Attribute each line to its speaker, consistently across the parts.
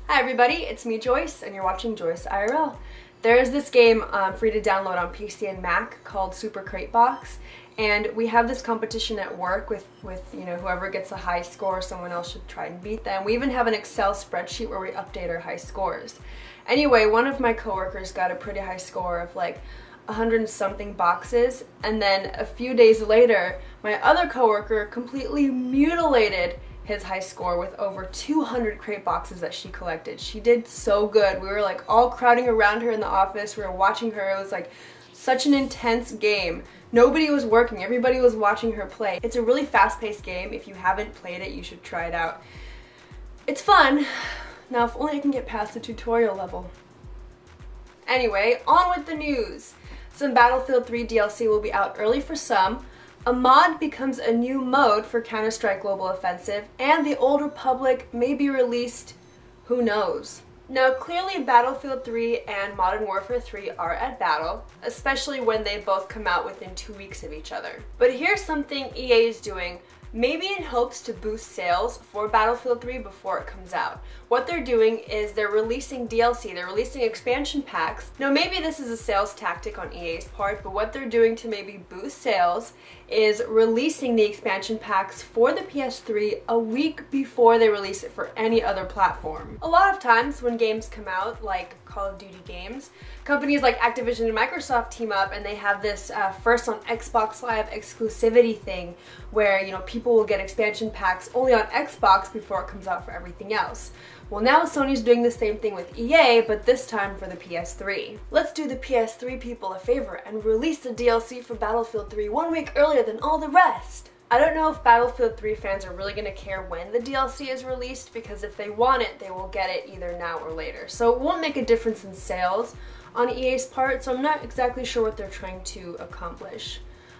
Speaker 1: Hi everybody, it's me Joyce and you're watching JoyceIRL. There is this game free to download on PC and Mac called Super Crate Box, and we have this competition at work with whoever gets a high score, someone else should try and beat them. We even have an Excel spreadsheet where we update our high scores. Anyway, one of my coworkers got a pretty high score of like 100 and something boxes, and then a few days later my other coworker completely mutilated his high score with over 200 crate boxes that she collected. She did so good. We were like all crowding around her in the office. We were watching her. It was like such an intense game. Nobody was working. Everybody was watching her play. It's a really fast-paced game. If you haven't played it, you should try it out. It's fun. Now, if only I can get past the tutorial level. Anyway, on with the news. Some Battlefield 3 DLC will be out early for some. A mod becomes a new mode for Counter-Strike Global Offensive, and the Old Republic may be released. Who knows? Now, clearly Battlefield 3 and Modern Warfare 3 are at battle, especially when they both come out within 2 weeks of each other. But here's something EA is doing, maybe in hopes to boost sales for Battlefield 3 before it comes out. What they're doing is they're releasing DLC, they're releasing expansion packs. Now maybe this is a sales tactic on EA's part, but what they're doing to maybe boost sales is releasing the expansion packs for the PS3 a week before they release it for any other platform. A lot of times when games come out, like Call of Duty games, companies like Activision and Microsoft team up and they have this first on Xbox Live exclusivity thing where, people will get expansion packs only on Xbox before it comes out for everything else. Well, now Sony's doing the same thing with EA, but this time for the PS3. Let's do the PS3 people a favor and release the DLC for Battlefield 3 1 week earlier than all the rest. I don't know if Battlefield 3 fans are really going to care when the DLC is released, because if they want it, they will get it either now or later. So it won't make a difference in sales on EA's part, so I'm not exactly sure what they're trying to accomplish.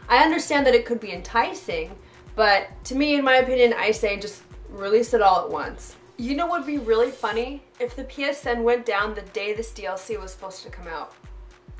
Speaker 1: I understand that it could be enticing, but to me, in my opinion, I say just release it all at once. You know what would be really funny? If the PSN went down the day this DLC was supposed to come out.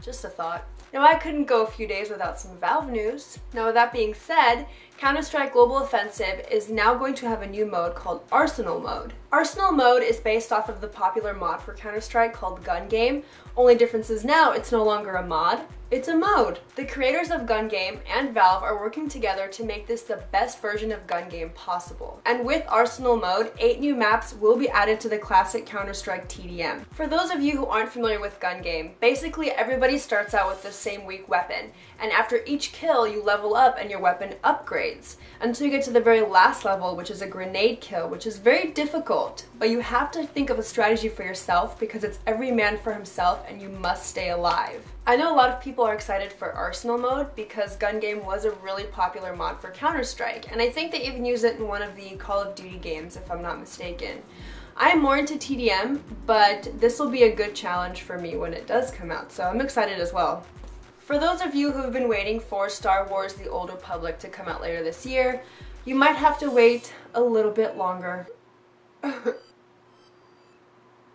Speaker 1: Just a thought. Now, I couldn't go a few days without some Valve news. Now, with that being said, Counter-Strike Global Offensive is now going to have a new mode called Arsenal Mode. Arsenal Mode is based off of the popular mod for Counter-Strike called Gun Game. Only difference is now it's no longer a mod, it's a mode. The creators of Gun Game and Valve are working together to make this the best version of Gun Game possible. And with Arsenal Mode, 8 new maps will be added to the classic Counter-Strike TDM. For those of you who aren't familiar with Gun Game, basically everybody starts out with the same weak weapon, and after each kill you level up and your weapon upgrades until you get to the very last level, which is a grenade kill, which is very difficult, but you have to think of a strategy for yourself because it's every man for himself and you must stay alive. I know a lot of people are excited for Arsenal Mode because Gun Game was a really popular mod for Counter-Strike, and I think they even use it in one of the Call of Duty games if I'm not mistaken. I'm more into TDM, but this will be a good challenge for me when it does come out, so I'm excited as well. For those of you who have been waiting for Star Wars: The Old Republic to come out later this year, you might have to wait a little bit longer.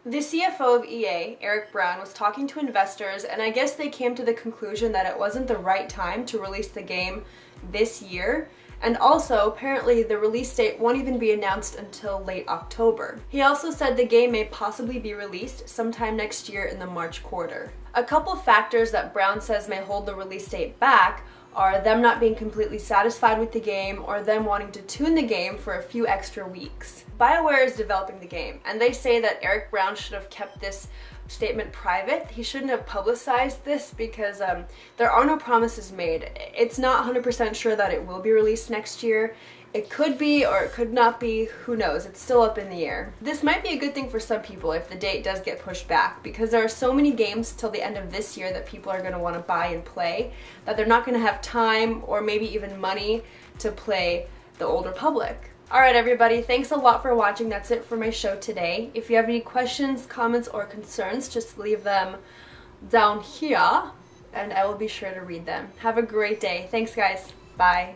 Speaker 1: The CFO of EA, Eric Brown, was talking to investors, and I guess they came to the conclusion that it wasn't the right time to release the game this year, and also apparently the release date won't even be announced until late October. He also said the game may possibly be released sometime next year in the March quarter. A couple factors that Brown says may hold the release date back are them not being completely satisfied with the game or them wanting to tune the game for a few extra weeks. BioWare is developing the game, and they say that Eric Brown should have kept this statement private. He shouldn't have publicized this because there are no promises made. It's not 100% sure that it will be released next year. It could be or it could not be, who knows, it's still up in the air. This might be a good thing for some people if the date does get pushed back, because there are so many games till the end of this year that people are going to want to buy and play that they're not going to have time or maybe even money to play the Old Republic. Alright everybody, thanks a lot for watching. That's it for my show today. If you have any questions, comments, or concerns, just leave them down here and I will be sure to read them. Have a great day. Thanks guys. Bye.